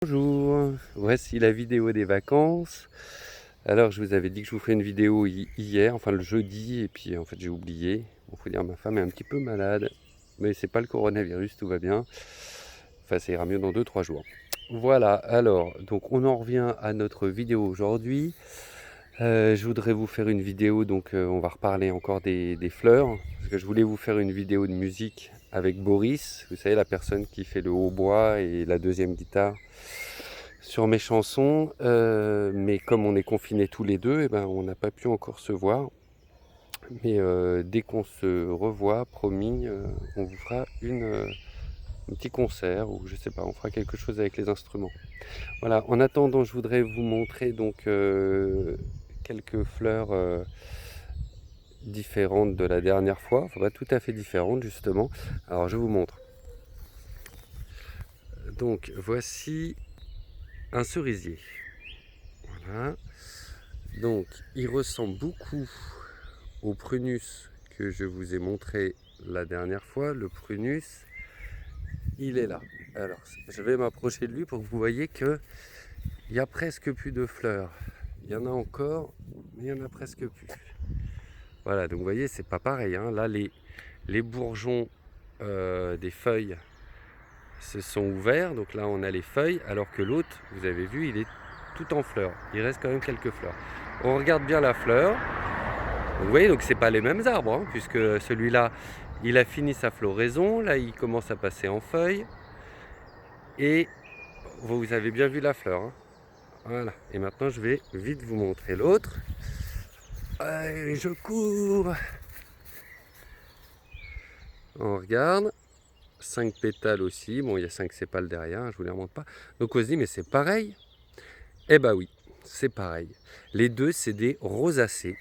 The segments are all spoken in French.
Bonjour, voici la vidéo des vacances. Alors je vous avais dit que je vous ferais une vidéo hier, enfin le jeudi, et puis en fait j'ai oublié. Bon, faut dire ma femme est un petit peu malade, mais c'est pas le coronavirus, tout va bien. Enfin ça ira mieux dans 2-3 jours. Voilà, alors donc on en revient à notre vidéo aujourd'hui. Je voudrais vous faire une vidéo, donc on va reparler encore des fleurs, parce que je voulais vous faire une vidéo de musique avec Boris, vous savez la personne qui fait le hautbois et la deuxième guitare sur mes chansons, mais comme on est confinés tous les deux, ben, on n'a pas pu encore se voir. Mais dès qu'on se revoit, promis, on vous fera un petit concert, ou je sais pas, on fera quelque chose avec les instruments. Voilà, en attendant, je voudrais vous montrer donc quelques fleurs différentes de la dernière fois, enfin pas tout à fait différentes justement. Alors je vous montre. Donc voici un cerisier. Voilà. Donc il ressemble beaucoup au prunus que je vous ai montré la dernière fois. Le prunus, il est là. Alors je vais m'approcher de lui pour que vous voyez que il n'y a presque plus de fleurs. Il y en a encore, mais il n'y en a presque plus. Voilà, donc vous voyez, c'est pas pareil, hein. Là, les bourgeons des feuilles se sont ouverts, donc là on a les feuilles, alors que l'autre, vous avez vu, il est tout en fleurs. Il reste quand même quelques fleurs. On regarde bien la fleur. Donc, vous voyez, donc c'est pas les mêmes arbres, hein, puisque celui-là, il a fini sa floraison. Là, il commence à passer en feuilles. Et vous avez bien vu la fleur, hein. Voilà. Et maintenant, je vais vite vous montrer l'autre. Allez, je cours. On regarde. 5 pétales aussi. Bon, il y a 5 sépales derrière, hein, je vous les remonte pas. Donc on se dit, mais c'est pareil. Eh ben oui, c'est pareil. Les deux, c'est des rosacées.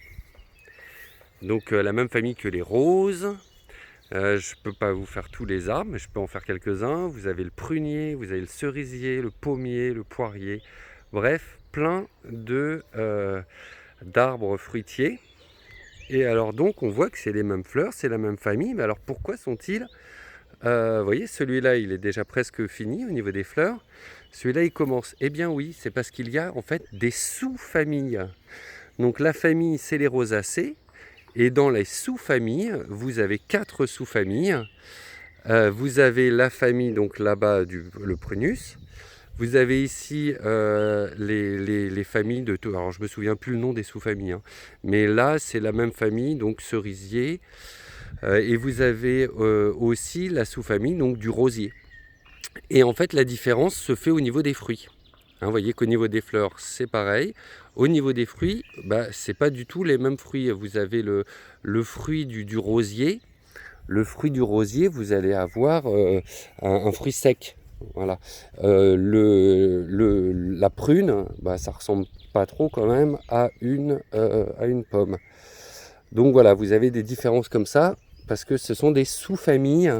Donc la même famille que les roses. Je ne peux pas vous faire tous les arbres, mais je peux en faire quelques-uns. Vous avez le prunier, vous avez le cerisier, le pommier, le poirier. Bref, plein d'arbres fruitiers. Et alors donc, on voit que c'est les mêmes fleurs, c'est la même famille. Mais alors pourquoi sont-ils vous voyez, celui-là, il est déjà presque fini au niveau des fleurs. Celui-là, il commence. Eh bien oui, c'est parce qu'il y a en fait des sous-familles. Donc la famille, c'est les rosacées. Et dans les sous-familles, vous avez 4 sous-familles. Vous avez la famille, donc là-bas, le prunus. Vous avez ici les familles de tout. Alors je me souviens plus le nom des sous-familles, hein. Mais là, c'est la même famille, donc cerisier. Et vous avez aussi la sous-famille donc du rosier. Et en fait, la différence se fait au niveau des fruits. Hein, vous voyez qu'au niveau des fleurs, c'est pareil. Au niveau des fruits, c'est pas du tout les mêmes fruits. Vous avez le fruit du rosier. Le fruit du rosier, vous allez avoir un fruit sec. Voilà. La prune, ça ressemble pas trop quand même à une pomme. Donc voilà, vous avez des différences comme ça parce que ce sont des sous-familles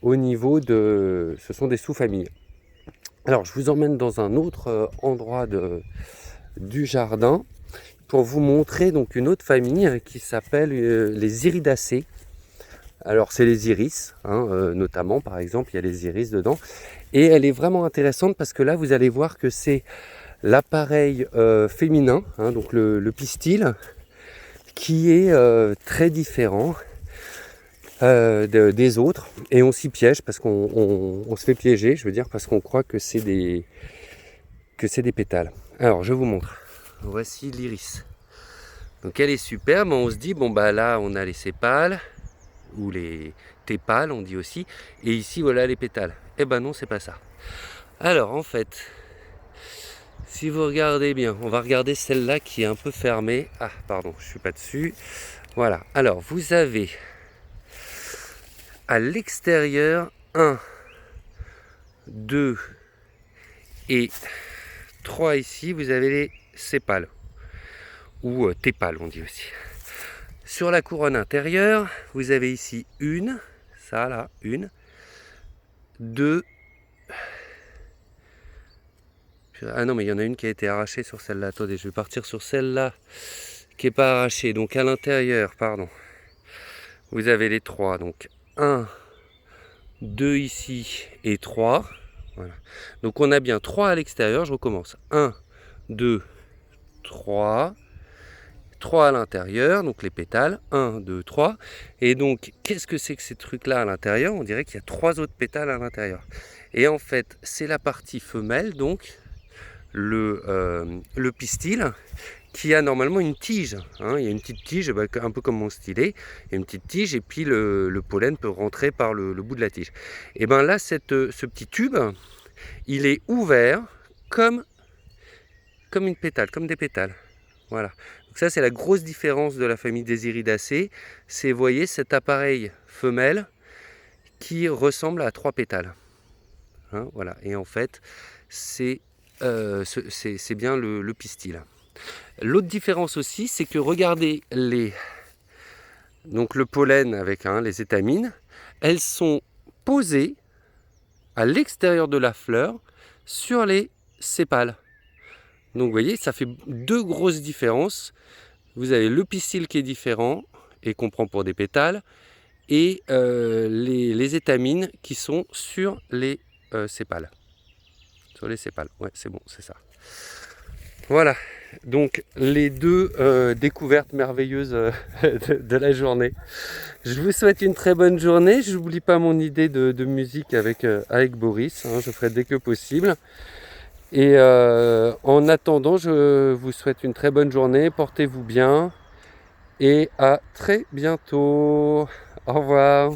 au niveau de... Ce sont des sous-familles. Alors, je vous emmène dans un autre endroit du jardin pour vous montrer donc une autre famille qui s'appelle les iridacées. Alors, c'est les iris, hein, notamment, par exemple, il y a les iris dedans. Et elle est vraiment intéressante parce que là, vous allez voir que c'est l'appareil féminin, hein, donc le pistil, qui est très différent des autres, et on s'y piège parce qu'on se fait piéger, je veux dire, parce qu'on croit que c'est des pétales. Alors je vous montre. Voici l'iris. Donc elle est superbe. On se dit bon là on a les sépales ou les tépales on dit aussi, et ici voilà les pétales. Eh ben non, c'est pas ça. Alors en fait, si vous regardez bien, on va regarder celle-là qui est un peu fermée. Ah pardon, je suis pas dessus. Voilà. Alors vous avez à l'extérieur 1, 2 et 3 ici, vous avez les sépales, ou tépales on dit aussi. Sur la couronne intérieure, vous avez ici une, ça là, une, deux, ah non mais il y en a une qui a été arrachée sur celle-là, attendez, je vais partir sur celle-là qui n'est pas arrachée, donc à l'intérieur, pardon, vous avez les trois, donc 1, 2 ici et 3. Voilà. Donc on a bien 3 à l'extérieur, je recommence. 1, 2, 3. 3 à l'intérieur, donc les pétales, 1, 2, 3. Et donc, qu'est-ce que c'est que ces trucs-là à l'intérieur? On dirait qu'il y a 3 autres pétales à l'intérieur. Et en fait, c'est la partie femelle, donc le pistil, qui a normalement une tige. Hein. Il y a une petite tige, un peu comme mon stylet. Il y a une petite tige et puis le pollen peut rentrer par le bout de la tige. Et bien là, ce petit tube, il est ouvert comme une pétale, comme des pétales. Voilà. Donc ça, c'est la grosse différence de la famille des iridacées. C'est, vous voyez, cet appareil femelle qui ressemble à 3 pétales. Hein, voilà. Et en fait, c'est bien le pistil. L'autre différence aussi, c'est que regardez donc le pollen avec les étamines, elles sont posées à l'extérieur de la fleur sur les sépales. Donc vous voyez, ça fait 2 grosses différences. Vous avez le pistil qui est différent et qu'on prend pour des pétales, et les étamines qui sont sur les sépales. Sur les sépales, ouais, c'est bon, c'est ça. Voilà, donc les 2 découvertes merveilleuses de la journée. Je vous souhaite une très bonne journée. Je n'oublie pas mon idée de musique avec Boris, hein, je ferai dès que possible. Et en attendant, je vous souhaite une très bonne journée, portez-vous bien et à très bientôt. Au revoir.